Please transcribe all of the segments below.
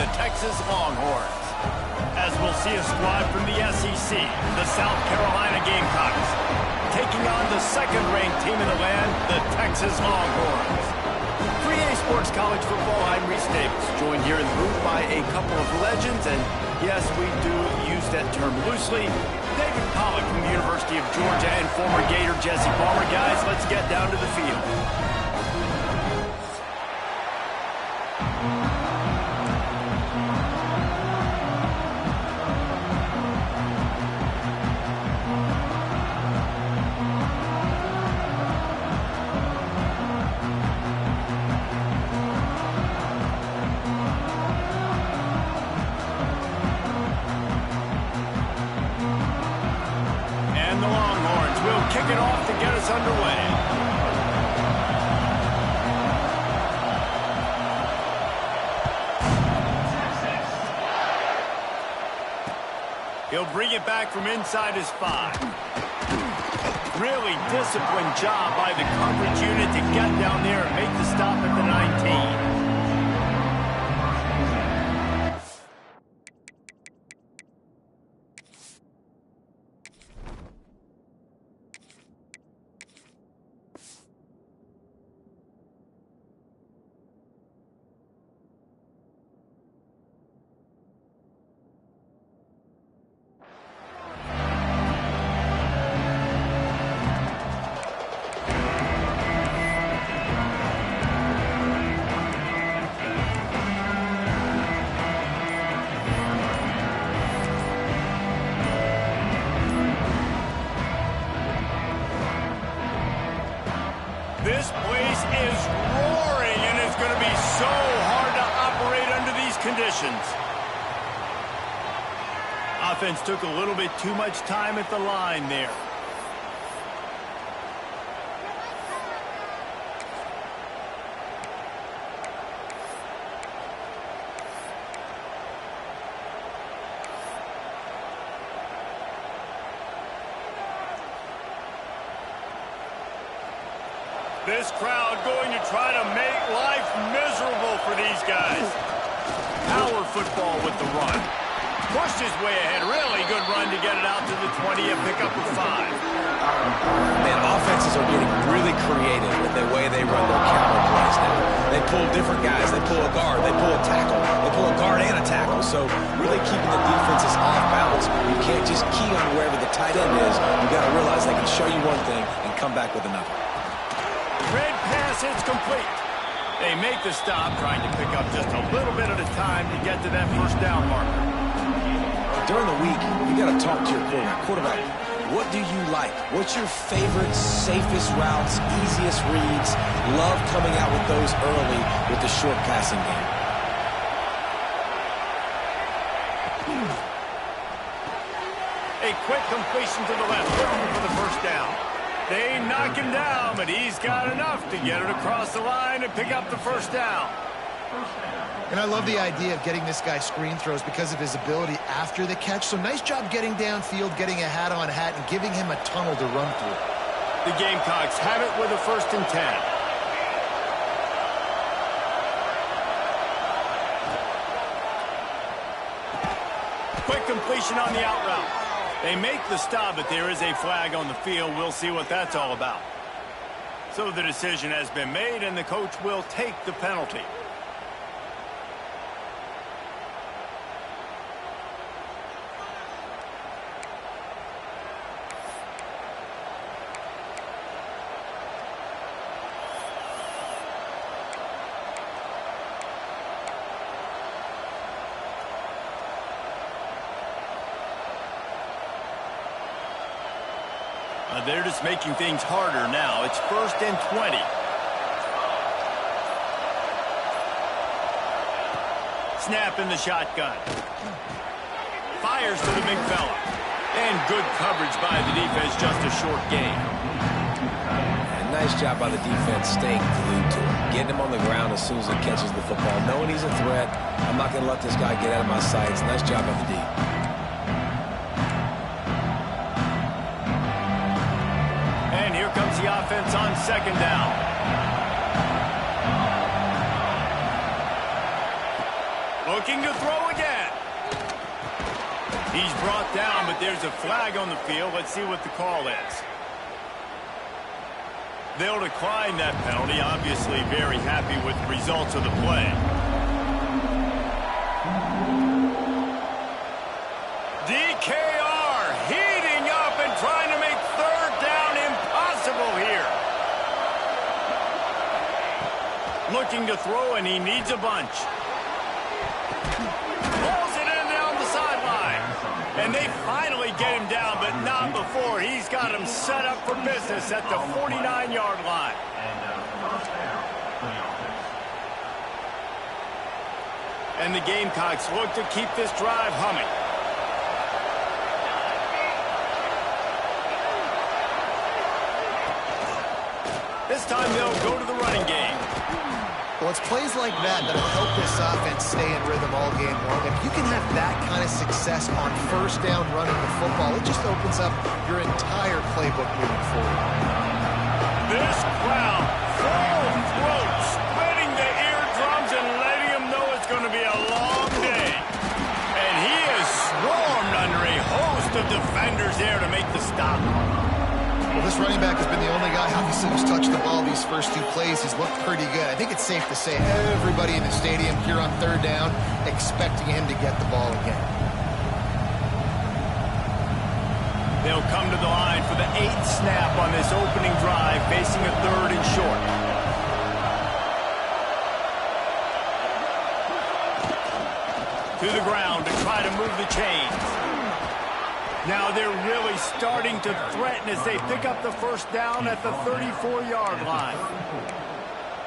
the Texas Longhorns. As we'll see a squad from the SEC, the South Carolina Gamecocks, taking on the second-ranked team in the land, the Texas Longhorns. 3A Sports College Football, I'm Reese Davis, joined here in the booth by a couple of legends, and yes, we do use that term loosely. David Pollack from the University of Georgia and former Gator Jesse Palmer. Guys, let's get down to the field. Kick it off to get us underway. He'll bring it back from inside his 5. Really disciplined job by the coverage unit to get down there and make the stop at the 19. This place is roaring, and it's going to be so hard to operate under these conditions. Offense took a little bit too much time at the line there. This crowd going to try to make life miserable for these guys. Power football with the run. Pushed his way ahead. Really good run to get it out to the 20 and pick up a 5. Man, offenses are getting really creative with the way they run their counter plays now. They pull different guys. They pull a guard. They pull a tackle. They pull a guard and a tackle. So really keeping the defenses off balance. You can't just key on wherever the tight end is. You got to realize they can show you one thing and come back with another. Red pass, it's complete. They make the stop, trying to pick up just a little bit at a time to get to that first down marker. During the week, you got to talk to your quarterback. What do you like? What's your favorite, safest routes, easiest reads? Love coming out with those early with the short passing game. A quick completion to the left, looking for the first down. They knock him down, but he's got enough to get it across the line and pick up the first down. And I love the idea of getting this guy screen throws because of his ability after the catch. So nice job getting downfield, getting a hat-on-hat, and giving him a tunnel to run through. The Gamecocks have it with a 1st and 10. Quick completion on the out route. They make the stop, but there is a flag on the field. We'll see what that's all about. So the decision has been made, and the coach will take the penalty. They're just making things harder now. It's 1st and 20. Snap in the shotgun. Fires to the big fella. And good coverage by the defense, just a short gain. And nice job by the defense staying glued to him. Getting him on the ground as soon as he catches the football. Knowing he's a threat, I'm not going to let this guy get out of my sights. Nice job by the D. Comes the offense on 2nd down. Looking to throw again. He's brought down, but there's a flag on the field. Let's see what the call is. They'll decline that penalty. Obviously very happy with the results of the play. DKR heating up and trying to make third down impossible here. Looking to throw, and he needs a bunch. Pulls it in down the sideline. And they finally get him down, but not before. He's got him set up for business at the 49-yard line. And the Gamecocks look to keep this drive humming. This time they'll go to the running game. Well, it's plays like that that'll help this offense stay in rhythm all game long. If you can have that kind of success on first down running the football, it just opens up your entire playbook moving forward. This crowd, full throat, splitting the eardrums and letting them know it's going to be a long day. And he is swarmed under a host of defenders there to make the stop. Well, this running back has been the only guy, obviously, who's touched the ball these first two plays. He's looked pretty good. I think it's safe to say everybody in the stadium here on third down expecting him to get the ball again. They'll come to the line for the 8th snap on this opening drive, facing a third and short. To the ground to try to move the chains. Now they're really starting to threaten as they pick up the first down at the 34-yard line.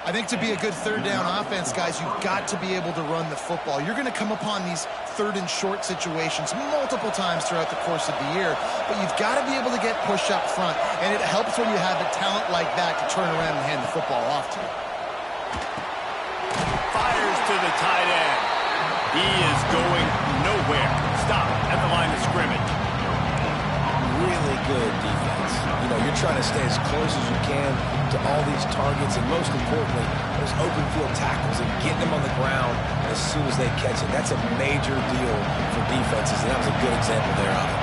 I think to be a good third down offense, guys, you've got to be able to run the football. You're going to come upon these third and short situations multiple times throughout the course of the year, but you've got to be able to get push up front, and it helps when you have a talent like that to turn around and hand the football off to you. Fires to the tight end. He is going nowhere. Stop at the line of scrimmage. Really good defense. You know, you're trying to stay as close as you can to all these targets, and most importantly, those open field tackles and getting them on the ground as soon as they catch it. That's a major deal for defenses, and that was a good example there of it.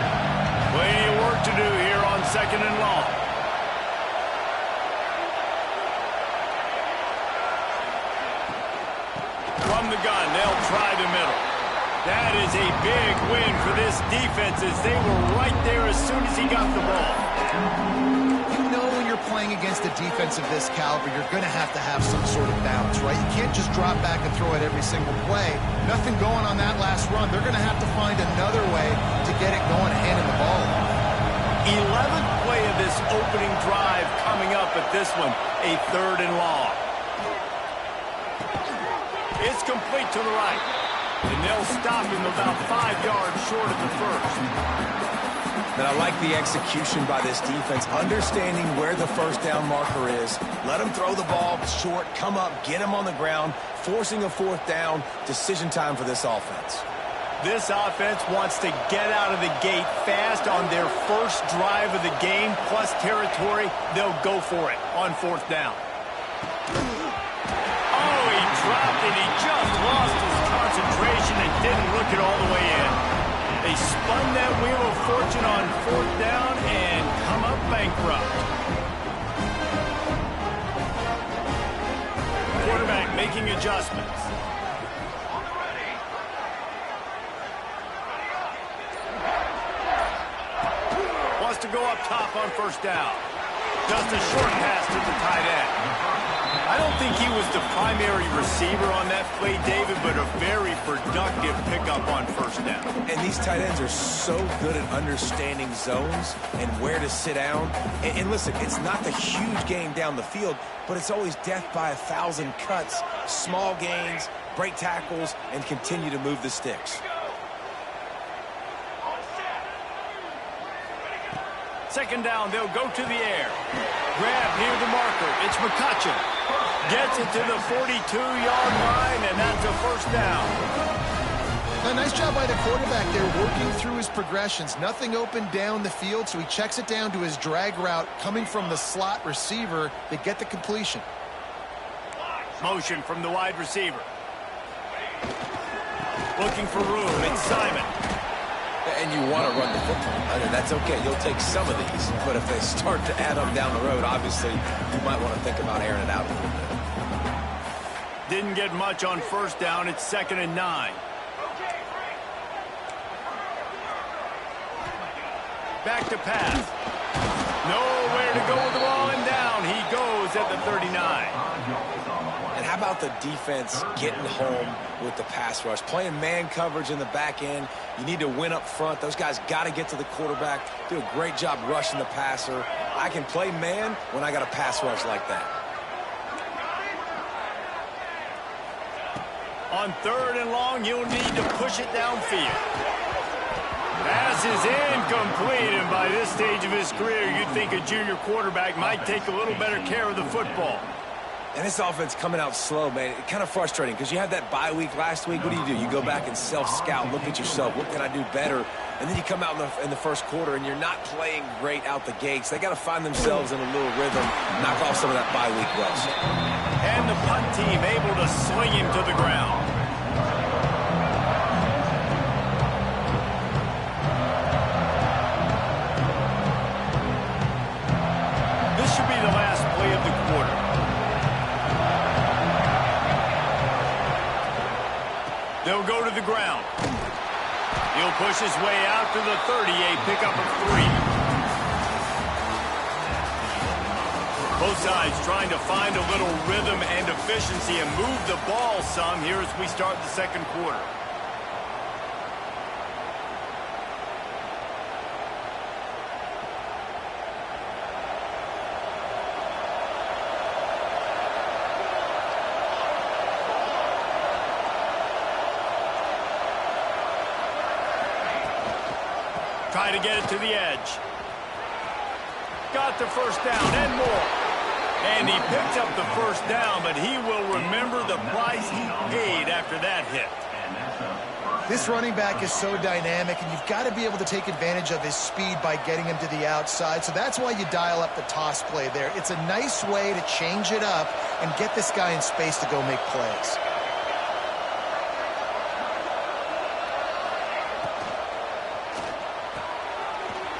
Plenty of work to do here on second and long. From the gun, they'll try the middle. That is a big win for this defense as they were right there as soon as he got the ball. You know when you're playing against a defense of this caliber, you're going to have some sort of balance, right? You can't just drop back and throw it every single play. Nothing going on that last run. They're going to have to find another way to get it going and handing the ball off. 11th play of this opening drive coming up at this one, a third and long. It's complete to the right. And they'll stop him about 5 yards short of the first. And I like the execution by this defense, understanding where the first down marker is. Let him throw the ball short, come up, get him on the ground, forcing a fourth down. Decision time for this offense. This offense wants to get out of the gate fast on their first drive of the game, plus territory. They'll go for it on fourth down. Oh, he dropped it. He just lost his concentration and didn't look it all the way in. They spun that wheel of fortune on fourth down and come up bankrupt. Quarterback making adjustments. Wants to go up top on first down. Just a short pass to the tight end. I don't think he was the primary receiver on that play, David, but a very productive pickup on first down. And these tight ends are so good at understanding zones and where to sit down. And listen, it's not the huge game down the field, but it's always death by 1,000 cuts, small gains, break tackles, and continue to move the sticks. Second down, they'll go to the air. Grab near the marker. It's McCutcheon. Gets it to the 42-yard line, and that's a first down. A nice job by the quarterback there, working through his progressions. Nothing open down the field, so he checks it down to his drag route coming from the slot receiver to get the completion. Motion from the wide receiver. Looking for room. It's Simon. And you want to run the football. I mean, that's okay. You'll take some of these. But if they start to add up down the road, obviously, you might want to think about airing it out a little bit. Didn't get much on first down. It's 2nd and 9. Back to pass. Nowhere to go with the ball, and down he goes at the 39. And how about the defense getting home with the pass rush? Playing man coverage in the back end. You need to win up front. Those guys got to get to the quarterback. Do a great job rushing the passer. I can play man when I got a pass rush like that. On 3rd and long, you'll need to push it downfield. Pass is incomplete, and by this stage of his career, you'd think a junior quarterback might take a little better care of the football. And this offense coming out slow, man. It's kind of frustrating because you had that bye week last week. What do? You go back and self-scout, look at yourself. What can I do better? And then you come out in the first quarter, and you're not playing great out the gates. They got to find themselves in a little rhythm, knock off some of that bye week rust. And the punt team able to sling him to the ground. Should be the last play of the quarter. They'll go to the ground. He'll push his way out to the 38, pickup of 3. Both sides trying to find a little rhythm and efficiency and move the ball some here as we start the second quarter. Try to get it to the edge. Got the first down and more. And he picked up the first down, but he will remember the price he paid after that hit. This running back is so dynamic, and you've got to be able to take advantage of his speed by getting him to the outside. So that's why you dial up the toss play there. It's a nice way to change it up and get this guy in space to go make plays.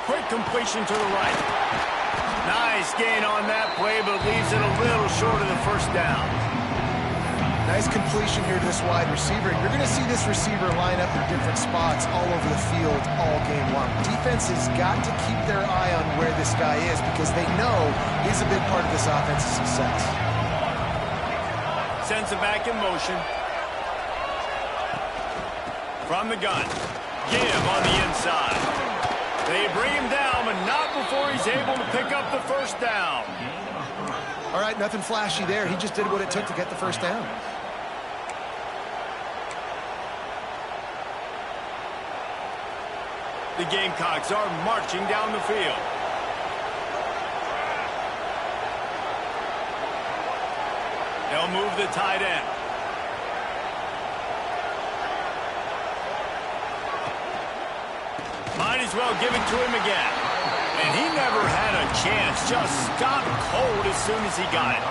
Quick completion to the right. Nice gain on that play, but leaves it a little short of the first down. Nice completion here to this wide receiver. You're going to see this receiver line up in different spots all over the field all game long. Defense has got to keep their eye on where this guy is because they know he's a big part of this offense's success. Sends it back in motion. From the gun. Give on the inside. They bring him down, but not before he's able to pick up the first down. All right, nothing flashy there. He just did what it took to get the first down. The Gamecocks are marching down the field. They'll move the tight end. Might as well give it to him again. And he never had a chance. Just stopped cold as soon as he got it.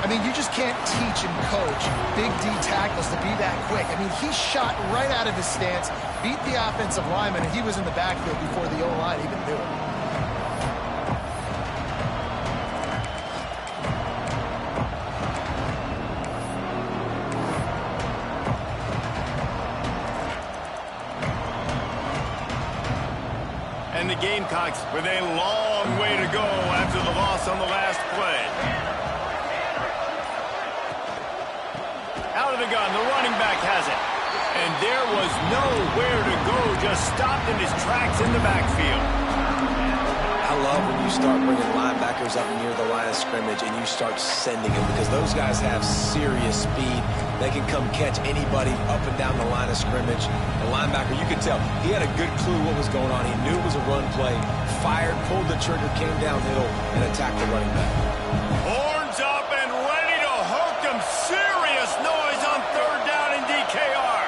I mean, you just can't teach and coach big D tackles to be that quick. I mean, he shot right out of his stance, beat the offensive lineman, and he was in the backfield before the O-line even knew it. And the Gamecocks with a long way to go after the loss on the last play. Out of the gun, the running back has it. And there was nowhere to go, just stopped in his tracks in the backfield. I love when you start bringing linebackers up near the line of scrimmage and you start sending them because those guys have serious speed. They can come catch anybody up and down the line of scrimmage. The linebacker, you could tell, he had a good clue what was going on. He knew it was a run play, fired, pulled the trigger, came downhill, and attacked the running back. Horns up and ready to hook them. Serious noise on third down in DKR.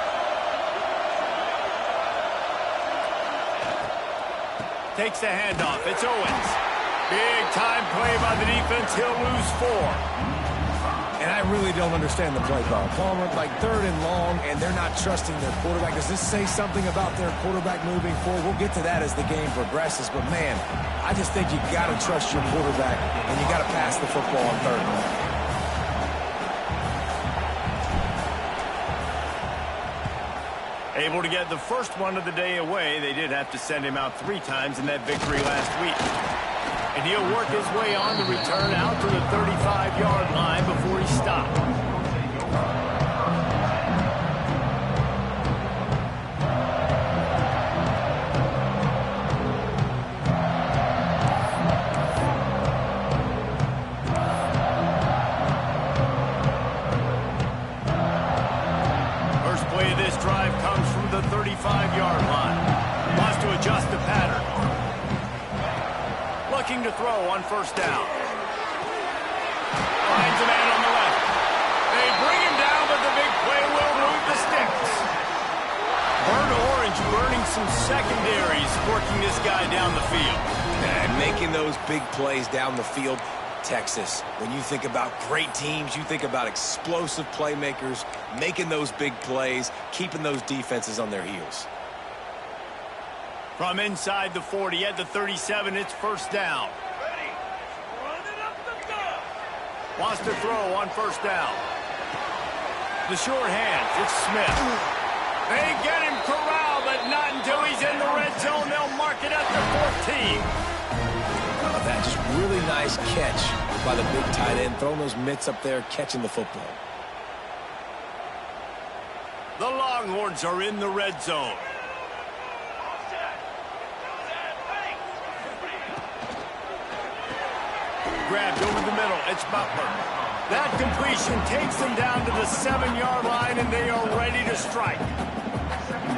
Takes the handoff. It's Owens. Big time play by the defense. He'll lose 4. And I really don't understand the play call. Calling it like 3rd and long, and they're not trusting their quarterback. Does this say something about their quarterback moving forward? We'll get to that as the game progresses. But, man, I just think you got to trust your quarterback, and you got to pass the football on 3rd and long. Able to get the first one of the day away. They did have to send him out 3 times in that victory last week. And he'll work his way on the return out to the 35-yard line before he stopped. First play of this drive comes from the 35-yard line. Wants to adjust the pattern. Looking to throw on first down. Finds a man on the left. They bring him down, but the big play will move the sticks. Burnt orange burning some secondaries, working this guy down the field. And making those big plays down the field. Texas, when you think about great teams, you think about explosive playmakers, making those big plays, keeping those defenses on their heels. From inside the 40 at the 37, it's first down. Wants to throw on first down. The short hands, it's Smith. They get him corralled, but not until he's in the red zone. They'll mark it at the 14. That just really nice catch by the big tight end, throwing those mitts up there, catching the football. The Longhorns are in the red zone. Grabbed over the middle. It's Butler. That completion takes them down to the 7-yard line, and they are ready to strike.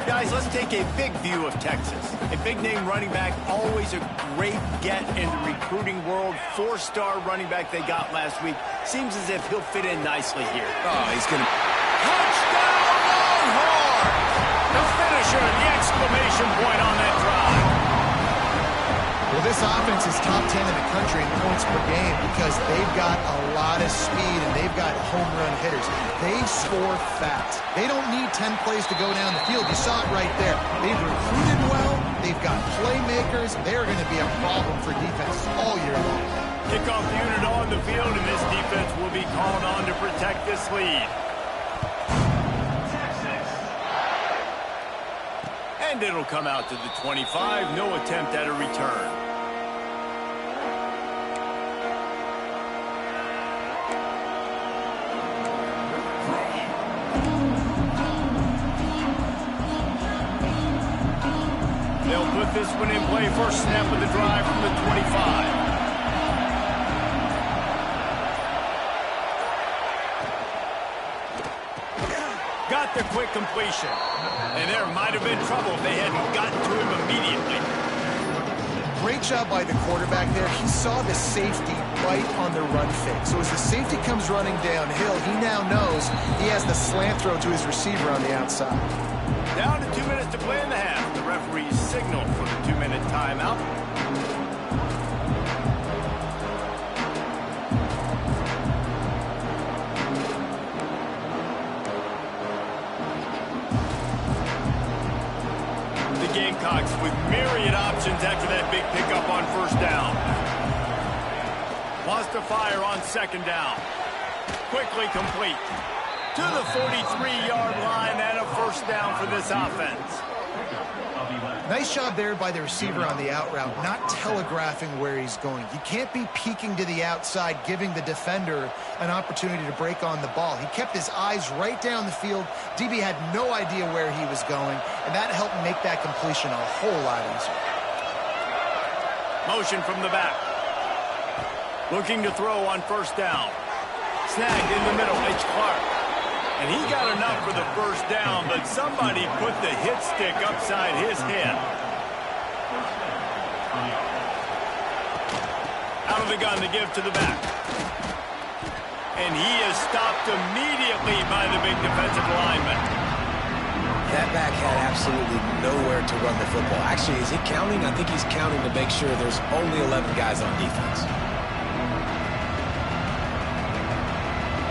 Guys, let's take a big view of Texas. A big-name running back, always a great get in the recruiting world. 4-star running back they got last week. Seems as if he'll fit in nicely here. Oh, he's going to... Touchdown, Longhorns! The finisher, the exclamation point on that drive. Well, this offense is top 10 in the country in points per game because they've got a lot of speed and they've got home run hitters. They score fast. They don't need 10 plays to go down the field. You saw it right there. They've recruited well. They've got playmakers. They're going to be a problem for defense all year long. Kickoff unit on the field, and this defense will be called on to protect this lead. And it'll come out to the 25. No attempt at a return. They'll put this one in play. First snap of the drive from the 25. Got the quick completion. And there might have been trouble if they hadn't gotten to him immediately. Great job by the quarterback there. He saw the safety right on the run fake. So as the safety comes running downhill, he now knows he has the slant throw to his receiver on the outside. Down to 2 minutes to play in the half. The referees signal for the 2-minute timeout. Gamecocks with myriad options after that big pickup on first down. Wants to fire on second down. Quickly complete. To the 43-yard line and a first down for this offense. Nice job there by the receiver on the out route, not telegraphing where he's going. You can't be peeking to the outside, giving the defender an opportunity to break on the ball. He kept his eyes right down the field. DB had no idea where he was going, and that helped make that completion a whole lot easier. Motion from the back. Looking to throw on first down. Snagged in the middle, H. Clark. And he got enough for the first down, but somebody put the hit stick upside his head. Out of the gun to give to the back. And he is stopped immediately by the big defensive lineman. That back had absolutely nowhere to run the football. Actually, is he counting? I think he's counting to make sure there's only 11 guys on defense.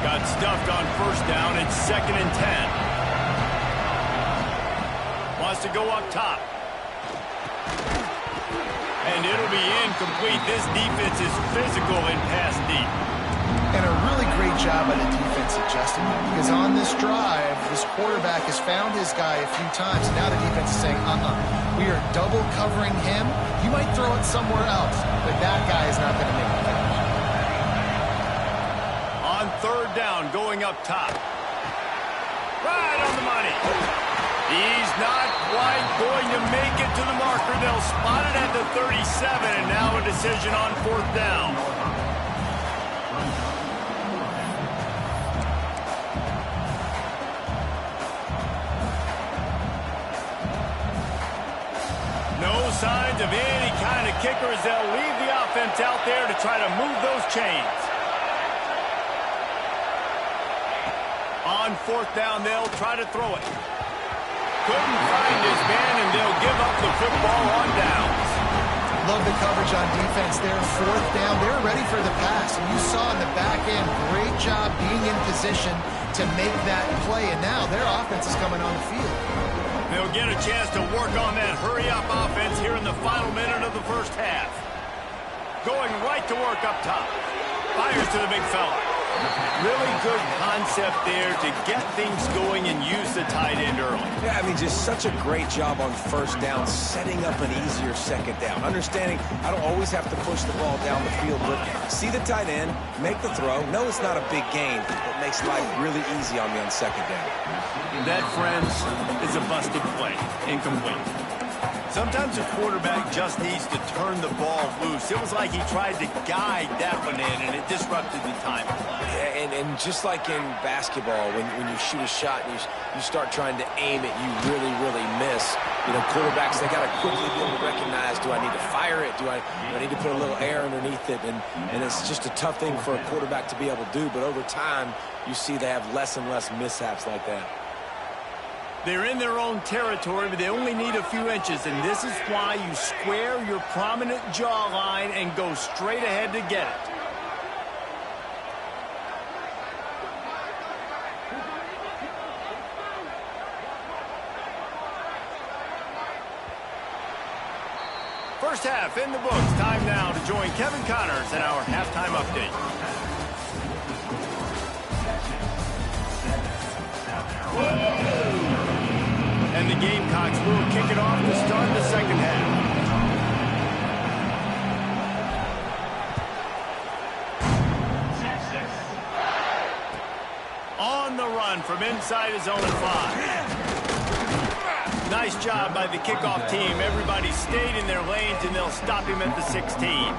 Got Got stuffed on first down. It's 2nd and 10. Wants to go up top. And it'll be incomplete. This defense is physical and pass deep. And a really great job by the defense adjusting. Because on this drive, this quarterback has found his guy a few times. And now the defense is saying, we are double covering him. You might throw it somewhere else, but that guy is not going to make the catch. On 3rd down, going up top. Right on the money. He's not quite going to make it to the marker. They'll spot it at the 37, and now a decision on 4th down. No signs of any kind of kickers. They'll leave the offense out there to try to move those chains. On 4th down, they'll try to throw it. Couldn't find his man, and they'll give up the football on downs. Love the coverage on defense there. 4th down, they're ready for the pass. And you saw in the back end, great job being in position to make that play. And now their offense is coming on the field. They'll get a chance to work on that hurry-up offense here in the final minute of the first half. Going right to work up top. Fires to the big fella. Really good concept there to get things going and use the tight end early. Yeah, I mean, just such a great job on 1st down, setting up an easier 2nd down. Understanding I don't always have to push the ball down the field, but see the tight end, make the throw. No, it's not a big gain. It makes life really easy on me on 2nd down. That, friends, is a busted play. Incomplete. Sometimes a quarterback just needs to turn the ball loose. It was like he tried to guide that one in, and it disrupted the time of play. Yeah, and just like in basketball, when you shoot a shot and you start trying to aim it, you really miss. You know, quarterbacks, they got to quickly be able to recognize, do I need to fire it? Do I need to put a little air underneath it? And it's just a tough thing for a quarterback to be able to do. But over time, you see they have less and less mishaps like that. They're in their own territory, but they only need a few inches, and this is why you square your prominent jawline and go straight ahead to get it. First half in the books. Time now to join Kevin Connors in our halftime update. And the Gamecocks will kick it off to start the 2nd half. On the run from inside his own 5. Nice job by the kickoff team. Everybody stayed in their lanes, and they'll stop him at the 16.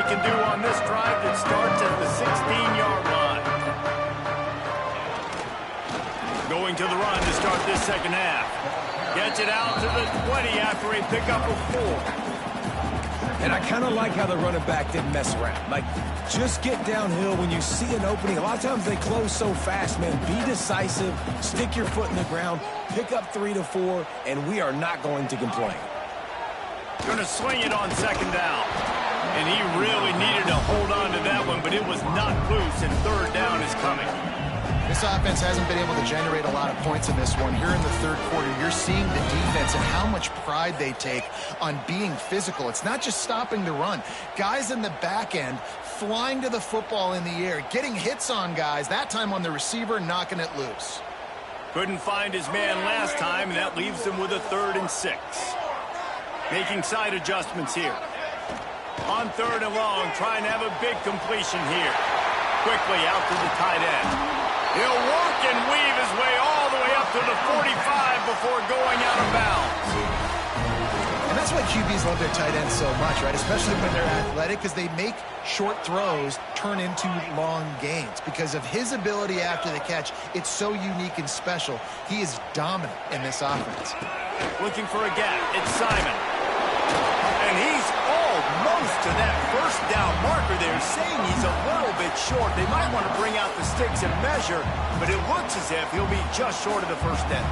Can do on this drive that starts at the 16-yard line. Going to the run to start this 2nd half. Gets it out to the 20 after a pickup of 4. And I kind of like how the running back didn't mess around. Like, just get downhill when you see an opening. A lot of times they close so fast, man. Be decisive, stick your foot in the ground, pick up 3 to 4, and we are not going to complain. Going to swing it on 2nd down. And he really needed to hold on to that one, but it was not loose, and 3rd down is coming. This offense hasn't been able to generate a lot of points in this one. Here in the 3rd quarter, you're seeing the defense and how much pride they take on being physical. It's not just stopping the run. Guys in the back end flying to the football in the air, getting hits on guys, that time on the receiver, knocking it loose. Couldn't find his man last time, and that leaves him with a 3rd and 6. Making side adjustments here. On 3rd and long, trying to have a big completion here. Quickly out to the tight end. He'll work and weave his way all the way up to the 45 before going out of bounds. And that's why QBs love their tight ends so much, right? Especially when they're athletic, because they make short throws turn into long gains. Because of his ability after the catch, it's so unique and special. He is dominant in this offense. Looking for a gap. It's Simon. And he's all most to that first down marker there, saying he's a little bit short. They might want to bring out the sticks and measure, but it looks as if he'll be just short of the first down.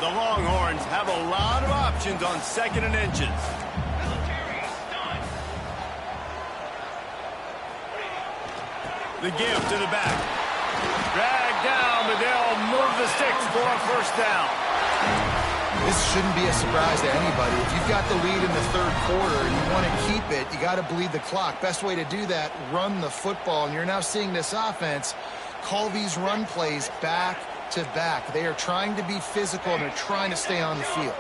The Longhorns have a lot of options on 2nd and inches. The give to the back. Dragged down, but they'll move the sticks for a first down. This shouldn't be a surprise to anybody. If you've got the lead in the 3rd quarter and you want to keep it, you got to bleed the clock. Best way to do that, run the football. And you're now seeing this offense call these run plays back to back. They are trying to be physical and they're trying to stay on the field.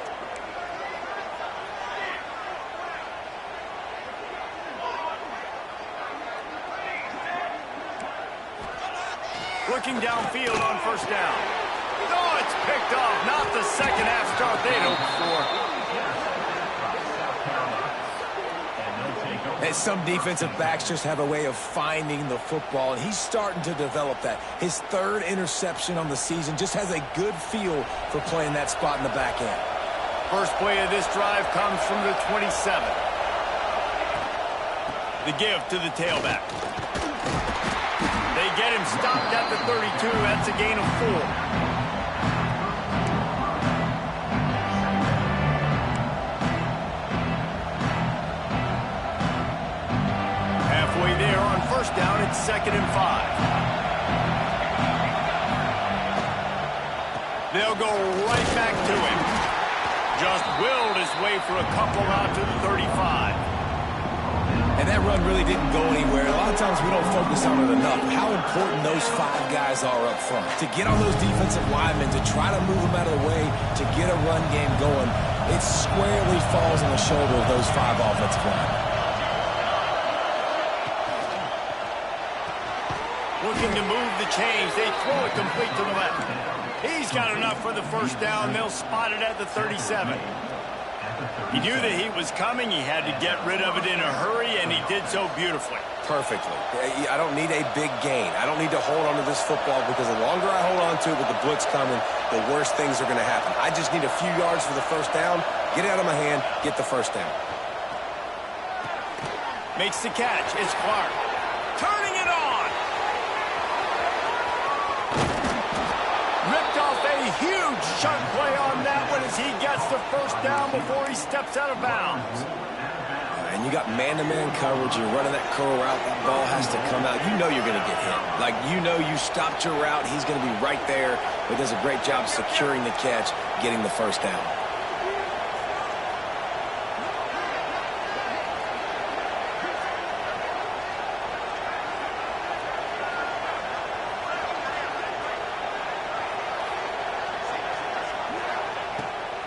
Looking downfield on first down. No, it's picked off. Not the second half start they'd hoped for. And some defensive backs just have a way of finding the football, and he's starting to develop that. His 3rd interception on the season, just has a good feel for playing that spot in the back end. First play of this drive comes from the 27. The give to the tailback. They get him stopped at the 32. That's a gain of 4. Halfway there on first down, it's 2nd and 5. They'll go right back to him. Just willed his way for a couple out to the 35. And that run really didn't go anywhere. A lot of times we don't focus on it enough. How important those 5 guys are up front. To get on those defensive linemen, to try to move them out of the way, to get a run game going, it squarely falls on the shoulder of those 5 offensive linemen. Looking to move the chains. They throw it complete to the left. He's got enough for the first down. They'll spot it at the 37. He knew the heat was coming. He had to get rid of it in a hurry, and he did so beautifully. Perfectly. I don't need a big gain. I don't need to hold on to this football because the longer I hold on to it with the blitz coming, the worse things are going to happen. I just need a few yards for the first down, get it out of my hand, get the first down. Makes the catch. It's Clark. Turning it on. Ripped off a huge chunk play on that one as he gets the first down before he steps out of bounds. And you got man-to-man coverage. You're running that curl route. That ball has to come out. You know you're going to get hit. Like, you know you stopped your route. He's going to be right there. But does a great job securing the catch, getting the first down.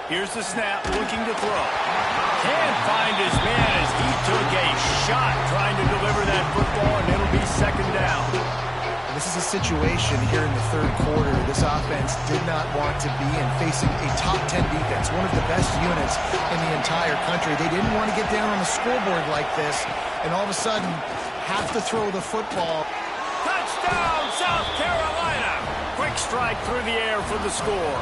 Here's the snap, looking to throw. Can't find his man as he took a shot trying to deliver that football, and it'll be 2nd down. This is a situation here in the 3rd quarter this offense did not want to be in, facing a top 10 defense, one of the best units in the entire country. They didn't want to get down on the scoreboard like this, and all of a sudden have to throw the football. Touchdown, South Carolina! Quick strike through the air for the score.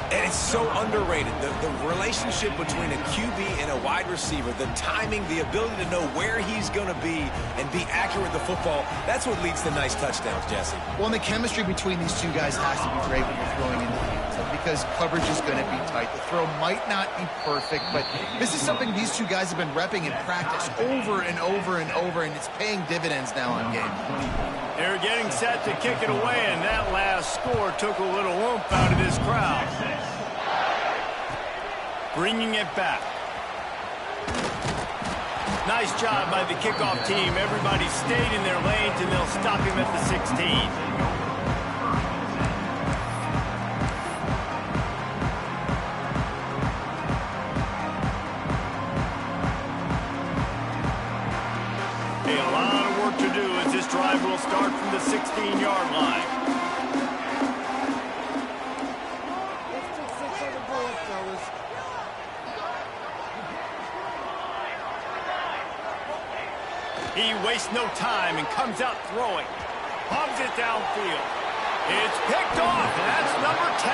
And it's so underrated. The relationship between a QB and a wide receiver, the timing, the ability to know where he's going to be and be accurate with the football, that's what leads to nice touchdowns, Jesse. Well, and the chemistry between these two guys has to be great when you're throwing in the field because coverage is going to be tight. The throw might not be perfect, but this is something these two guys have been repping in practice over and over and over, and it's paying dividends now on game. They're getting set to kick it away, and that last score took a little oomph out of this crowd. Bringing it back. Nice job by the kickoff team. Everybody stayed in their lanes, and they'll stop him at the 16. A lot of work to do as this drive will start from the 16-yard line. He wastes no time and comes out throwing. Pumps it downfield. It's picked off. That's number 10.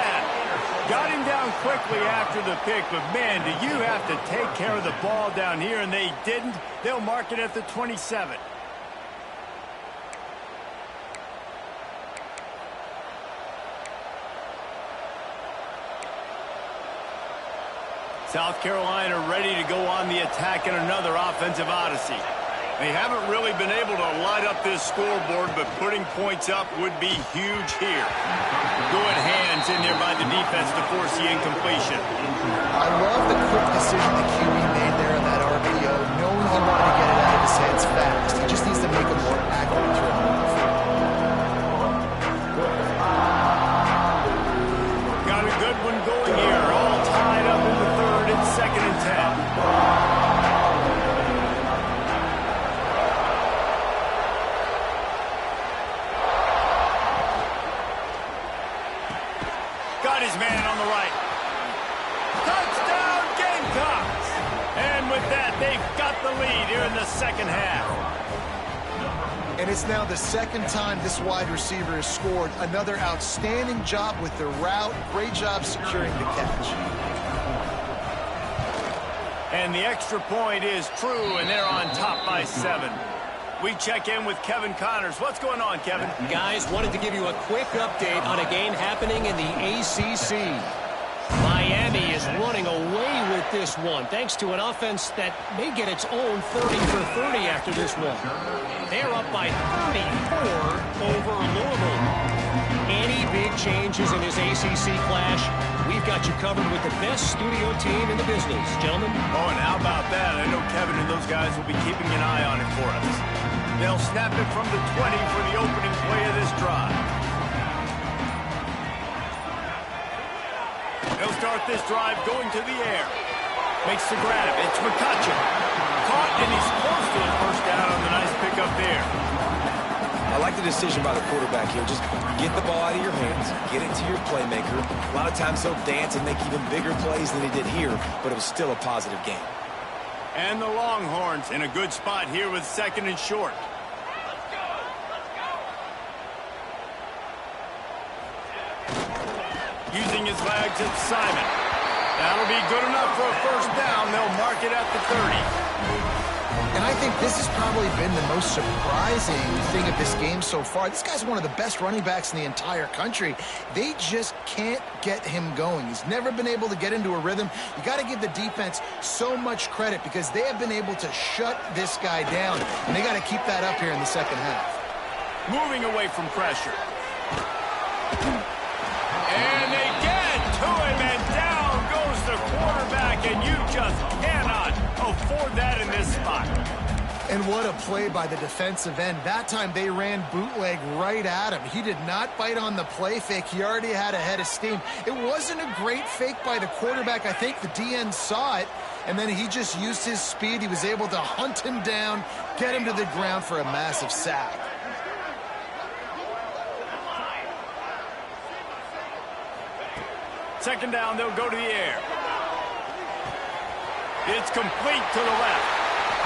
Got him down quickly after the pick, but man, do you have to take care of the ball down here, and they didn't. They'll mark it at the 27. South Carolina ready to go on the attack in another offensive odyssey. They haven't really been able to light up this scoreboard, but putting points up would be huge here. Good hands in there by the defense to force the incompletion. I love the quick decision the QB made there on that RPO, knowing he wanted to get it out of his hands fast. He just needs to make a more accurate throw. Got a good one going here. All tied up in the third. It's 2nd and 10. Got his man on the right. Touchdown, Gamecocks! And with that, they've got the lead here in the second half. And it's now the second time this wide receiver has scored. Another outstanding job with the route. Great job securing the catch. And the extra point is true, and they're on top by 7. We check in with Kevin Connors. What's going on, Kevin? Guys, wanted to give you a quick update on a game happening in the ACC. Miami is running away with this one, thanks to an offense that may get its own 30 for 30 after this one. They're up by 34 over Louisville. Any big changes in this ACC clash, we've got you covered with the best studio team in the business, gentlemen. Oh, and how about that? I know Kevin and those guys will be keeping an eye on it for us. They'll snap it from the 20 for the opening play of this drive. They'll start this drive going to the air. Makes the grab. It's McCutcheon. Caught, and he's close to the first down on the nice pickup there. I like the decision by the quarterback here. Just get the ball out of your hands, get it to your playmaker. A lot of times he'll dance and make even bigger plays than he did here, but it was still a positive game. And the Longhorns in a good spot here with 2nd and short. Using his legs, it's Simon. That'll be good enough for a first down. They'll mark it at the 30. And I think this has probably been the most surprising thing of this game so far. This guy's one of the best running backs in the entire country. They just can't get him going. He's never been able to get into a rhythm. You got to give the defense so much credit because they have been able to shut this guy down, and they got to keep that up here in the second half. Moving away from pressure. And they get to him, and down goes the quarterback, and you just cannot afford that in this spot. And what a play by the defensive end. That time they ran bootleg right at him. He did not bite on the play fake. He already had a head of steam. It wasn't a great fake by the quarterback. I think the DN saw it, and then he just used his speed. He was able to hunt him down, get him to the ground for a massive sack. Second down, they'll go to the air. It's complete to the left.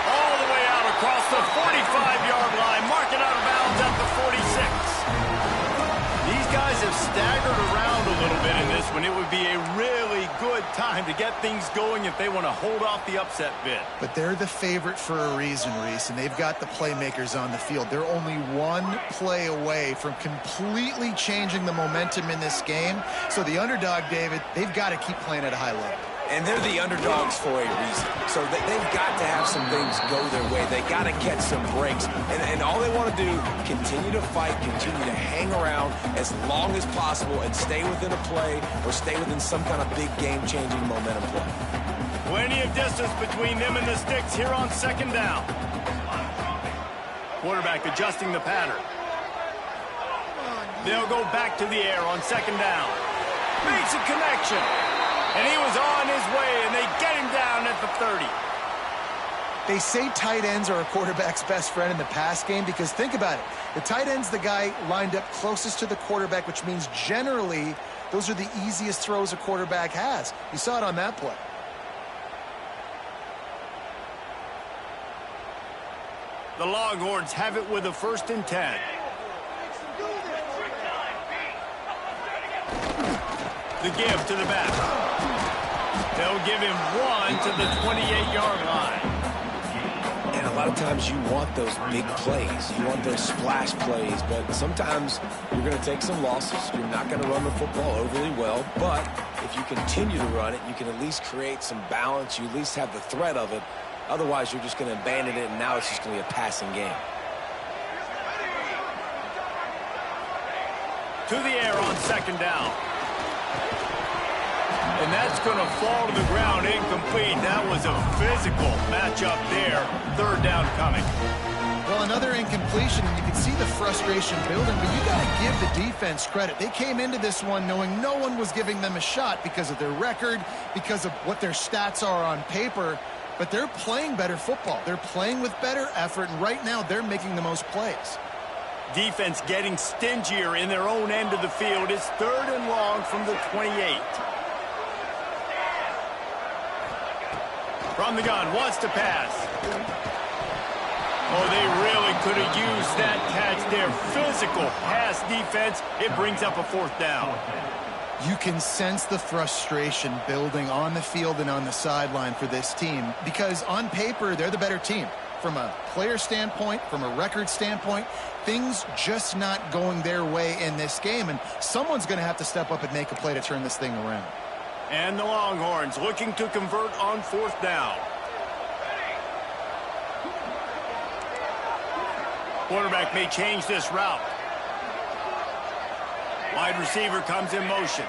All the way out across the 45-yard line. Mark it out of bounds at the 46. These guys have staggered around a little bit in this one. It would be a really good time to get things going if they want to hold off the upset bid. But they're the favorite for a reason, Reese, and they've got the playmakers on the field. They're only one play away from completely changing the momentum in this game. So the underdog, David, they've got to keep playing at a high level. And they're the underdogs for a reason. So they've got to have some things go their way. They got to catch some breaks. And all they want to do, continue to fight, continue to hang around as long as possible and stay within a play or stay within some kind of big game-changing momentum play. Plenty of distance between them and the sticks here on second down. Quarterback adjusting the pattern. They'll go back to the air on second down. Makes a connection. And he was on his way, and they get him down at the 30. They say tight ends are a quarterback's best friend in the pass game because think about it. The tight end's the guy lined up closest to the quarterback, which means generally those are the easiest throws a quarterback has. You saw it on that play. The Longhorns have it with a 1st and 10. The give to the back. They'll give him 1 to the 28-yard line. And a lot of times you want those big plays. You want those splash plays. But sometimes you're going to take some losses. You're not going to run the football overly well. But if you continue to run it, you can at least create some balance. You at least have the threat of it. Otherwise, you're just going to abandon it, and now it's just going to be a passing game. To the air on 2nd down. And that's going to fall to the ground incomplete. That was a physical matchup there. 3rd down coming. Well, another incompletion, and you can see the frustration building, but you got to give the defense credit. They came into this one knowing no one was giving them a shot because of their record, because of what their stats are on paper, but they're playing better football. They're playing with better effort, and right now they're making the most plays. Defense getting stingier in their own end of the field. It's 3rd and long from the 28. From the gun, wants to pass. Oh, they really could have used that catch there. Physical pass defense. It brings up a 4th down. You can sense the frustration building on the field and on the sideline for this team because on paper, they're the better team. From a player standpoint, from a record standpoint, things just not going their way in this game, and someone's going to have to step up and make a play to turn this thing around. And the Longhorns looking to convert on 4th down. Quarterback may change this route. Wide receiver comes in motion.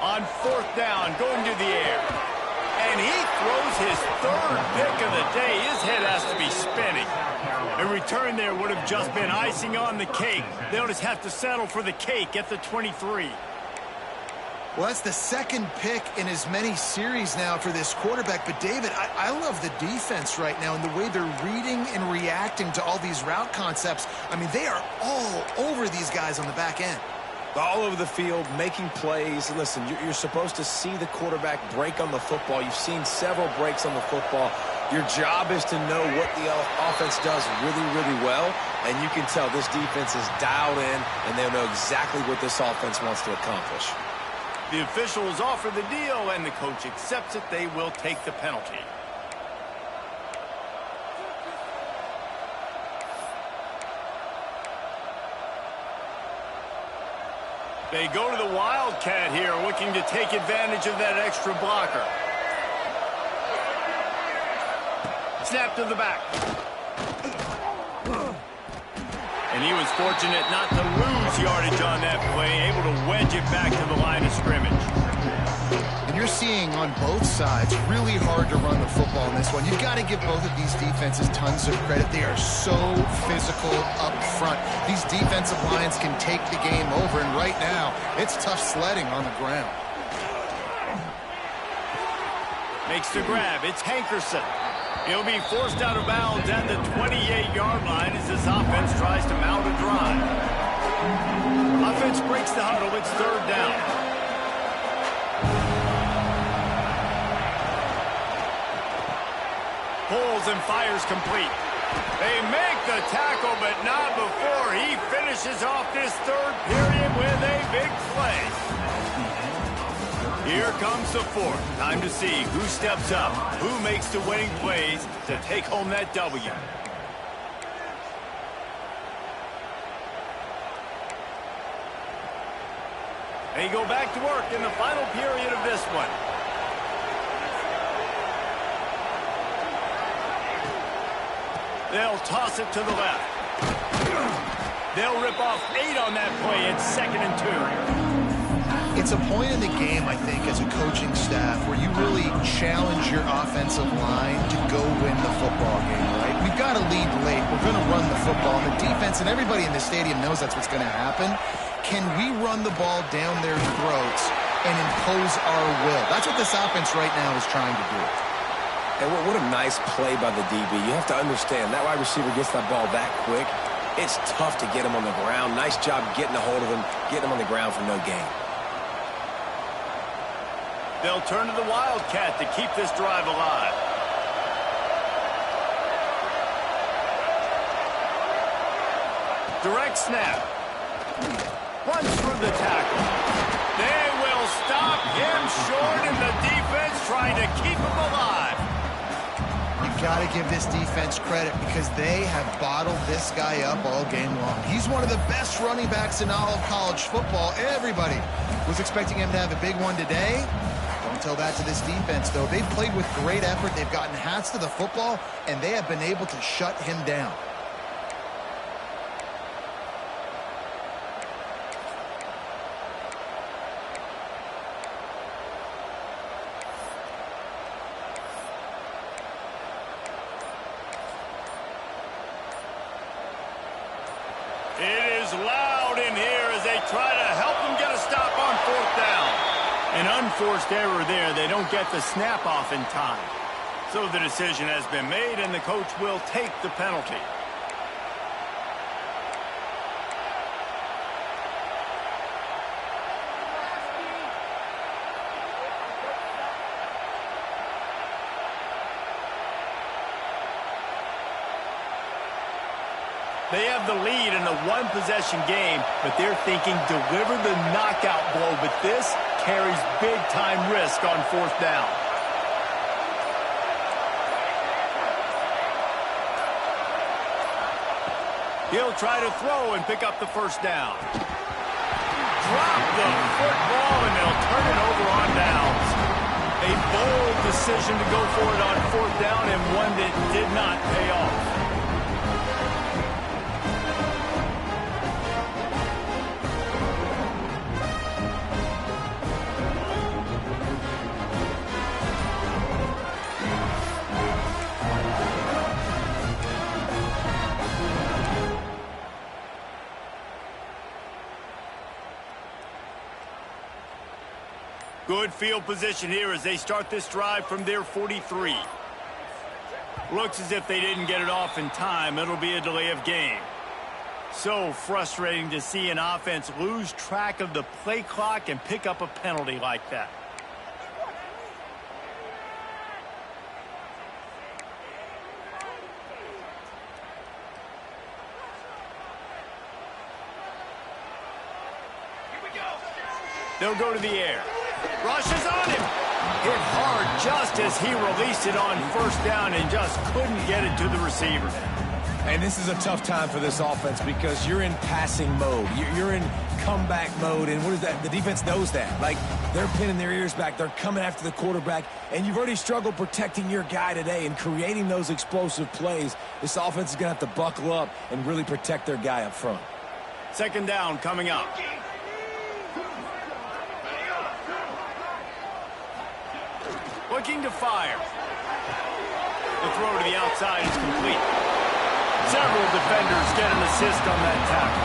On 4th down, going to the air. And he throws his 3rd pick of the day. His head has to be spinning. A return there would have just been icing on the cake. They'll just have to settle for the cake at the 23. Well, that's the 2nd pick in as many series now for this quarterback. But, David, I love the defense right now and the way they're reading and reacting to all these route concepts. I mean, they are all over these guys on the back end. All over the field, making plays. Listen, you're supposed to see the quarterback break on the football. You've seen several breaks on the football. Your job is to know what the offense does really, really well. And you can tell this defense is dialed in, and they know exactly what this offense wants to accomplish. The officials offer the deal, and the coach accepts it. They will take the penalty. They go to the Wildcat here, looking to take advantage of that extra blocker. Snap to the back. And he was fortunate not to lose yardage on that play, able to wedge it back to the line of scrimmage. And you're seeing on both sides really hard to run the football in this one. You've got to give both of these defenses tons of credit. They are so physical up front. These defensive lines can take the game over, and right now, it's tough sledding on the ground. Makes the grab. It's Hankerson. He'll be forced out of bounds at the 28-yard line as this offense tries to mount a drive. Offense breaks the huddle. It's 3rd down. Pulls and fires complete. They make the tackle, but not before he finishes off this 3rd period with a big play. Here comes the 4th. Time to see who steps up, who makes the winning plays to take home that W. They go back to work in the final period of this one. They'll toss it to the left. They'll rip off 8 on that play. It's 2nd and 2. It's a point in the game, I think, as a coaching staff where you really challenge your offensive line to go win the football game, right? We've got to lead late. We're going to run the football. And the defense and everybody in the stadium knows that's what's going to happen. Can we run the ball down their throats and impose our will? That's what this offense right now is trying to do. And what a nice play by the DB. You have to understand, that wide receiver gets that ball that quick. It's tough to get him on the ground. Nice job getting a hold of him, getting him on the ground for no gain. They'll turn to the Wildcat to keep this drive alive. Direct snap. Runs through the tackle. They will stop him short, and the defense trying to keep him alive. You've got to give this defense credit because they have bottled this guy up all game long. He's one of the best running backs in all of college football. Everybody was expecting him to have a big one today. Don't tell that to this defense, though. They've played with great effort. They've gotten hats to the football, and they have been able to shut him down. It is loud in here as they try to help him get a stop on 4th down. An unforced error there. They don't get the snap off in time. So the decision has been made, and the coach will take the penalty. They have the lead in a one-possession game, but they're thinking deliver the knockout blow, but this carries big-time risk on 4th down. He'll try to throw and pick up the 1st down. Drop the football, and they'll turn it over on downs. A bold decision to go for it on 4th down, and one that did not pay off. Good field position here as they start this drive from their 43. Looks as if they didn't get it off in time. It'll be a delay of game. So frustrating to see an offense lose track of the play clock and pick up a penalty like that. They'll go to the air. Rushes on him. Hit hard just as he released it on 1st down and just couldn't get it to the receiver. And this is a tough time for this offense because you're in passing mode. You're in comeback mode, and what is that? The defense knows that. Like, they're pinning their ears back. They're coming after the quarterback, and you've already struggled protecting your guy today and creating those explosive plays. This offense is going to have to buckle up and really protect their guy up front. 2nd down coming up. Looking to fire. The throw to the outside is complete. Several defenders get an assist on that tackle.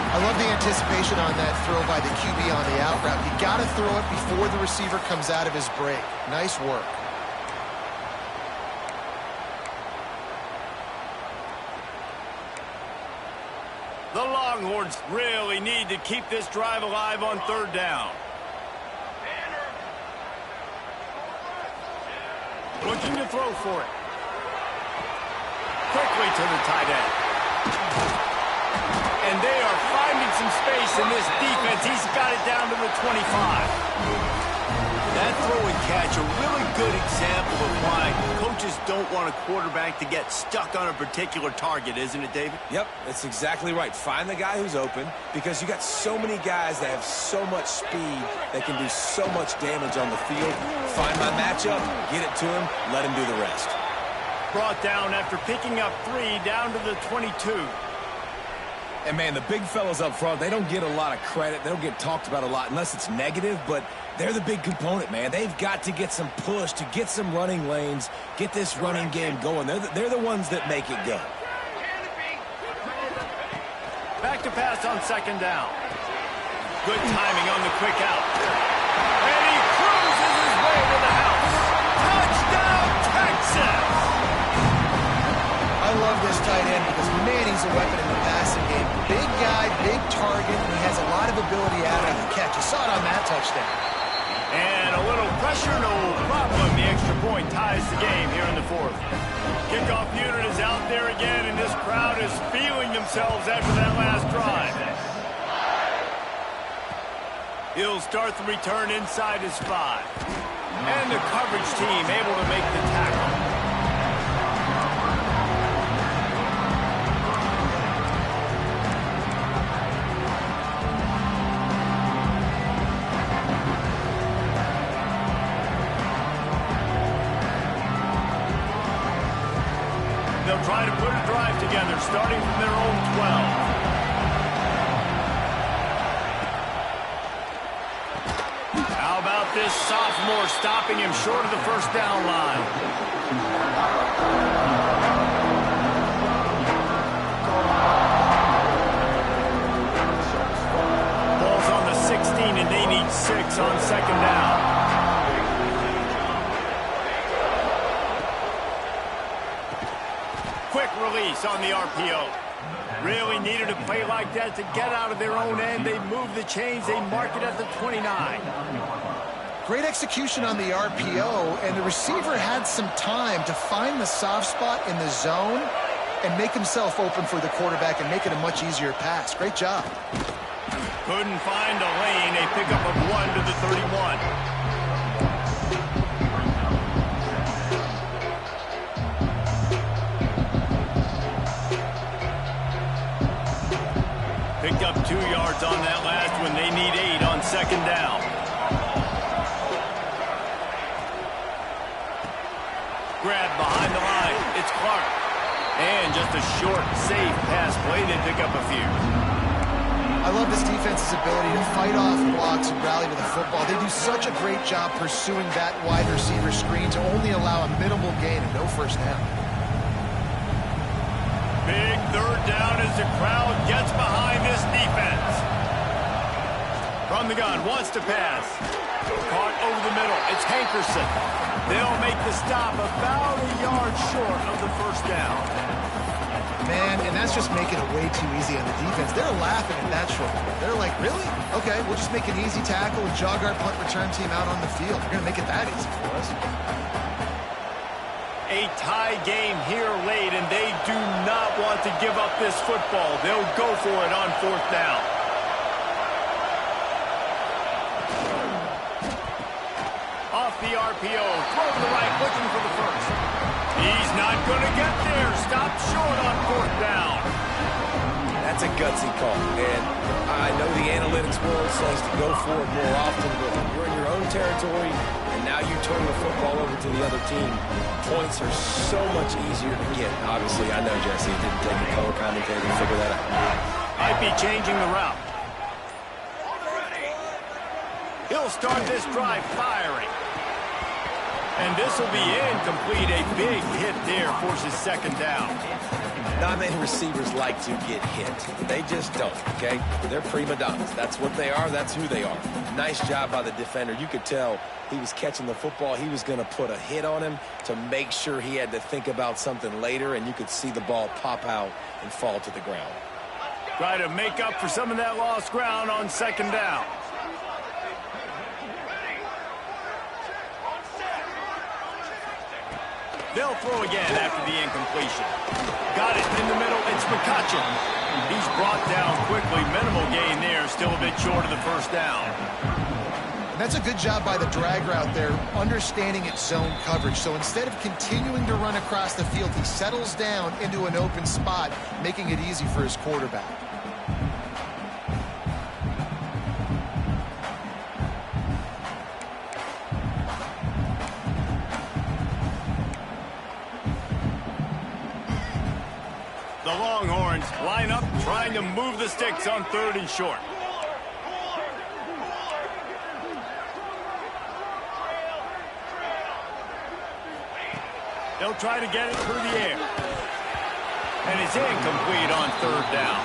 I love the anticipation on that throw by the QB on the out route. You got to throw it before the receiver comes out of his break. Nice work. The Longhorns really need to keep this drive alive on 3rd down. Looking to throw for it. Quickly to the tight end. And they are finding some space in this defense. He's got it down to the 25. That throw and catch, a really good example of why coaches don't want a quarterback to get stuck on a particular target, isn't it, David? Yep, that's exactly right. Find the guy who's open because you got so many guys that have so much speed that can do so much damage on the field. Find my matchup, get it to him, let him do the rest. Brought down after picking up 3 down to the 22. And, man, the big fellas up front, they don't get a lot of credit. They don't get talked about a lot unless it's negative, but they're the big component, man. They've got to get some push to get some running lanes, get this running game going. They're the ones that make it go. Back to pass on 2nd down. Good timing on the quick out. And he cruises his way to the house. Touchdown, Texas! I love this tight end because, man, he's a weapon in the passing game. Big guy, big target, and he has a lot of ability out of the catch. You saw it on that touchdown. And a little pressure, no problem. The extra point ties the game here in the fourth. Kickoff unit is out there again, and this crowd is feeling themselves after that last drive. He'll start the return inside his 5. And the coverage team able to make the tackle. They'll try to put a drive together, starting from their own 12. How about this sophomore stopping him short of the first down line? Ball's on the 16, and they need 6 on second down. Quick release on the RPO. Really needed a play like that to get out of their own end. They move the chains. They mark it at the 29. Great execution on the RPO, and the receiver had some time to find the soft spot in the zone and make himself open for the quarterback and make it a much easier pass. Great job. Couldn't find a lane. A pickup of 1 to the 31. Picked up 2 yards on that last one. They need 8 on second down. Grab behind the line. It's Clark. And just a short, safe pass play. They pick up a few. I love this defense's ability to fight off blocks and rally to the football. They do such a great job pursuing that wide receiver screen to only allow a minimal gain and no first down. Big third down as the crowd gets behind this defense. From the gun, wants to pass. Caught over the middle. It's Hankerson. They'll make the stop about a yard short of the first down. Man, and that's just making it way too easy on the defense. They're laughing at that short. They're like, really? Okay, we'll just make an easy tackle and jog our punt return team out on the field. We're going to make it that easy for us. A tie game here late, and they do not want to give up this football. They'll go for it on fourth down. Off the RPO, throw to the right, looking for the first. He's not going to get there. Stop short on fourth down. That's a gutsy call, and I know the analytics world says to go for it more often, but when you're in your own territory, and now you turn the football over to the other team, points are so much easier to get. Obviously, I know, Jesse, it didn't take a color commentator to figure that out. Might be changing the route. He'll start this drive firing. And this will be incomplete. A big hit there forces second down. Not many receivers like to get hit. They just don't, okay? They're prima donnas. That's what they are. That's who they are. Nice job by the defender. You could tell he was catching the football. He was going to put a hit on him to make sure he had to think about something later, and you could see the ball pop out and fall to the ground. Try to make up for some of that lost ground on second down. They'll throw again after the incompletion. Got it in the middle. It's McCutcheon. He's brought down quickly. Minimal gain there. Still a bit short of the first down. And that's a good job by the drag route there, understanding its zone coverage. So instead of continuing to run across the field, he settles down into an open spot, making it easy for his quarterback. The Longhorns line up, trying to move the sticks on third and short. They'll try to get it through the air. And it's incomplete on third down.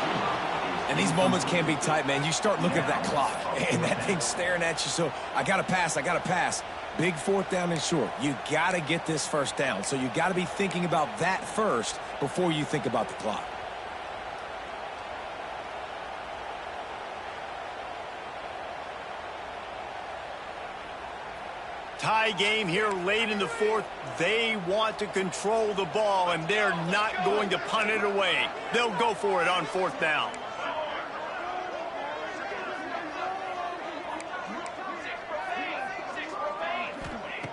And these moments can be tight, man. You start looking at that clock, and that thing's staring at you. So I got to pass, I got to pass. Big fourth down and short. You got to get this first down. So you got to be thinking about that first before you think about the clock. tie game here late in the fourth. They want to control the ball, and they're not going to punt it away. They'll go for it on fourth down.